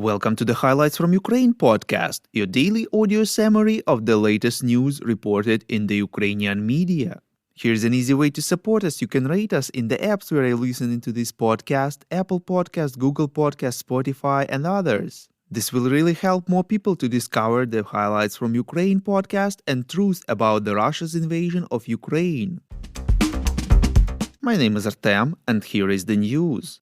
Welcome to the Highlights from Ukraine podcast, your daily audio summary of the latest news reported in the Ukrainian media. Here's an easy way to support us. You can rate us in the apps where you're listening to this podcast: Apple Podcast, Google Podcast, Spotify, and others. This will really help more people to discover the Highlights from Ukraine podcast and truth about Russia's invasion of Ukraine. My name is Artem, and here is the news.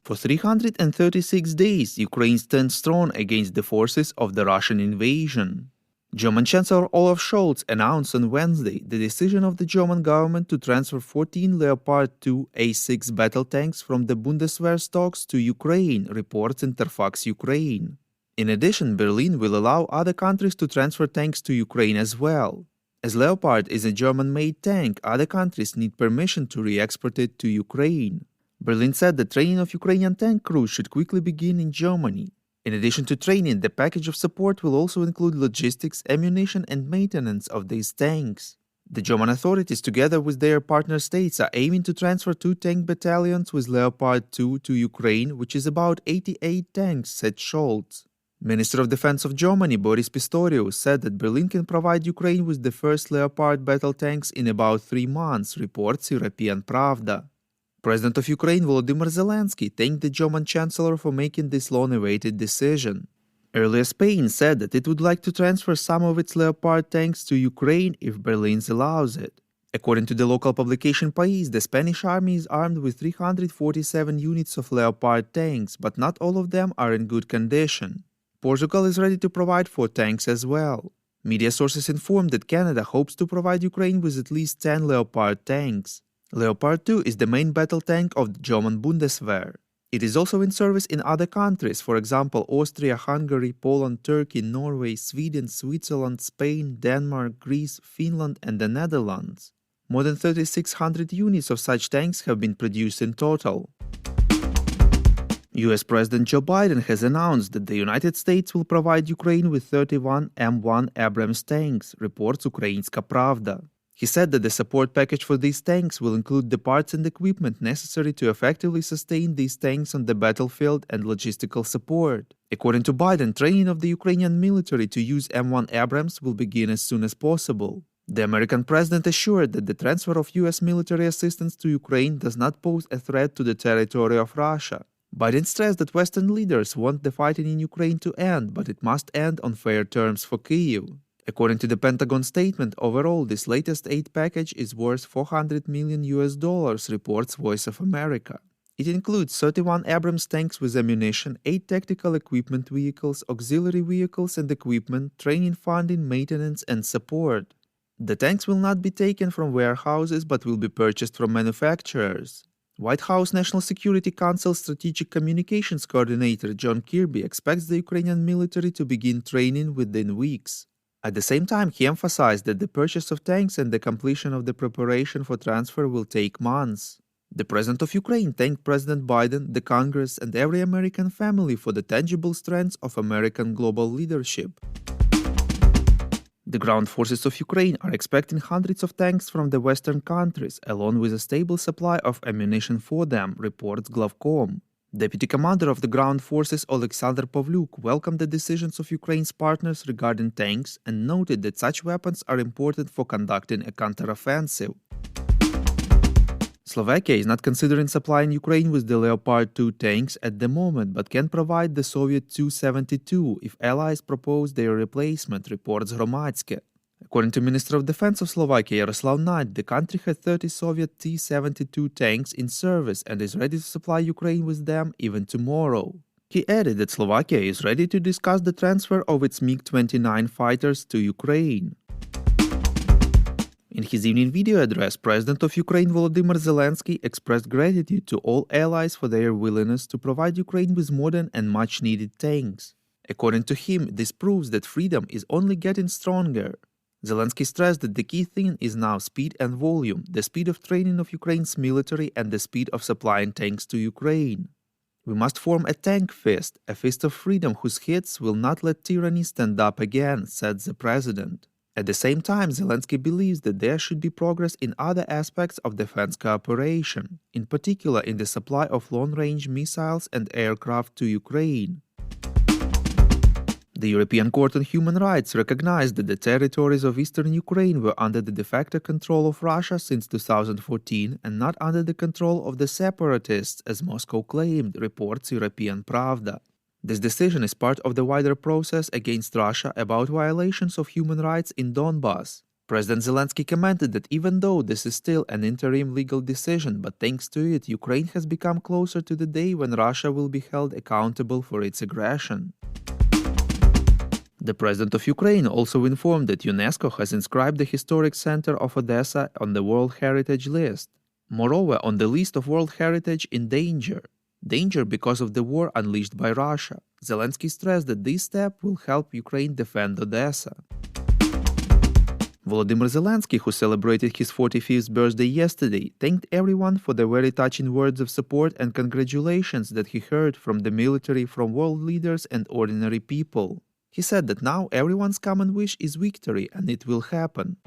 For 336 days, Ukraine stands strong against the forces of the Russian invasion. German Chancellor Olaf Scholz announced on Wednesday the decision of the German government to transfer 14 Leopard 2 A6 battle tanks from the Bundeswehr stocks to Ukraine, reports Interfax Ukraine. In addition, Berlin will allow other countries to transfer tanks to Ukraine as well. As Leopard is a German-made tank, other countries need permission to re-export it to Ukraine. Berlin said the training of Ukrainian tank crews should quickly begin in Germany. In addition to training, the package of support will also include logistics, ammunition, and maintenance of these tanks. The German authorities, together with their partner states, are aiming to transfer 2 tank battalions with Leopard 2 to Ukraine, which is about 88 tanks, said Scholz. Minister of Defense of Germany, Boris Pistorius, said that Berlin can provide Ukraine with the first Leopard battle tanks in about 3 months, reports European Pravda. President of Ukraine Volodymyr Zelensky thanked the German Chancellor for making this long-awaited decision. Earlier, Spain said that it would like to transfer some of its Leopard tanks to Ukraine if Berlin allows it. According to the local publication País, the Spanish army is armed with 347 units of Leopard tanks, but not all of them are in good condition. Portugal is ready to provide 4 tanks as well. Media sources informed that Canada hopes to provide Ukraine with at least 10 Leopard tanks. Leopard 2 is the main battle tank of the German Bundeswehr. It is also in service in other countries, for example Austria, Hungary, Poland, Turkey, Norway, Sweden, Switzerland, Spain, Denmark, Greece, Finland, and the Netherlands. More than 3,600 units of such tanks have been produced in total. US President Joe Biden has announced that the United States will provide Ukraine with 31 M1 Abrams tanks, reports Ukrainska Pravda. He said that the support package for these tanks will include the parts and equipment necessary to effectively sustain these tanks on the battlefield and logistical support. According to Biden, training of the Ukrainian military to use M1 Abrams will begin as soon as possible. The American president assured that the transfer of US military assistance to Ukraine does not pose a threat to the territory of Russia. Biden stressed that Western leaders want the fighting in Ukraine to end, but it must end on fair terms for Kyiv. According to the Pentagon statement, overall, this latest aid package is worth $400 million, reports Voice of America. It includes 31 Abrams tanks with ammunition, 8 tactical equipment vehicles, auxiliary vehicles and equipment, training funding, maintenance, and support. The tanks will not be taken from warehouses but will be purchased from manufacturers. White House National Security Council Strategic Communications Coordinator John Kirby expects the Ukrainian military to begin training within weeks. At the same time, he emphasized that the purchase of tanks and the completion of the preparation for transfer will take months. The President of Ukraine thanked President Biden, the Congress, and every American family for the tangible strengths of American global leadership. The ground forces of Ukraine are expecting hundreds of tanks from the Western countries, along with a stable supply of ammunition for them, reports Glavcom. Deputy Commander of the Ground Forces Alexander Pavlyuk welcomed the decisions of Ukraine's partners regarding tanks and noted that such weapons are important for conducting a counteroffensive. Slovakia is not considering supplying Ukraine with the Leopard 2 tanks at the moment, but can provide the Soviet Tu-72 if allies propose their replacement, reports Hromadske. According to Minister of Defense of Slovakia Jaroslav Naď, the country had 30 Soviet T-72 tanks in service and is ready to supply Ukraine with them even tomorrow. He added that Slovakia is ready to discuss the transfer of its MiG-29 fighters to Ukraine. In his evening video address, President of Ukraine Volodymyr Zelensky expressed gratitude to all allies for their willingness to provide Ukraine with modern and much-needed tanks. According to him, this proves that freedom is only getting stronger. Zelensky stressed that the key thing is now speed and volume, the speed of training of Ukraine's military and the speed of supplying tanks to Ukraine. We must form a tank fist, a fist of freedom whose heads will not let tyranny stand up again, said the president. At the same time, Zelensky believes that there should be progress in other aspects of defense cooperation, in particular in the supply of long-range missiles and aircraft to Ukraine. The European Court on Human Rights recognized that the territories of eastern Ukraine were under the de facto control of Russia since 2014 and not under the control of the separatists, as Moscow claimed, reports European Pravda. This decision is part of the wider process against Russia about violations of human rights in Donbas. President Zelensky commented that even though this is still an interim legal decision, but thanks to it, Ukraine has become closer to the day when Russia will be held accountable for its aggression. The president of Ukraine also informed that UNESCO has inscribed the historic center of Odessa on the World Heritage List. Moreover, on the list of World Heritage in danger because of the war unleashed by Russia. Zelensky stressed that this step will help Ukraine defend Odessa. Volodymyr Zelensky, who celebrated his 45th birthday yesterday, thanked everyone for the very touching words of support and congratulations that he heard from the military, from world leaders and ordinary people. He said that now everyone's common wish is victory, and it will happen.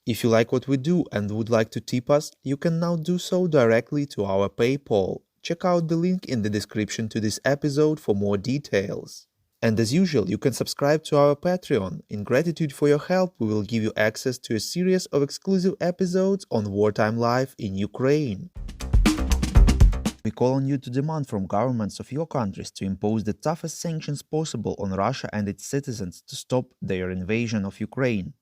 If you like what we do and would like to tip us, you can now do so directly to our PayPal. Check out the link in the description to this episode for more details. And as usual, you can subscribe to our Patreon. In gratitude for your help, we will give you access to a series of exclusive episodes on wartime life in Ukraine. We call on you to demand from governments of your countries to impose the toughest sanctions possible on Russia and its citizens to stop their invasion of Ukraine.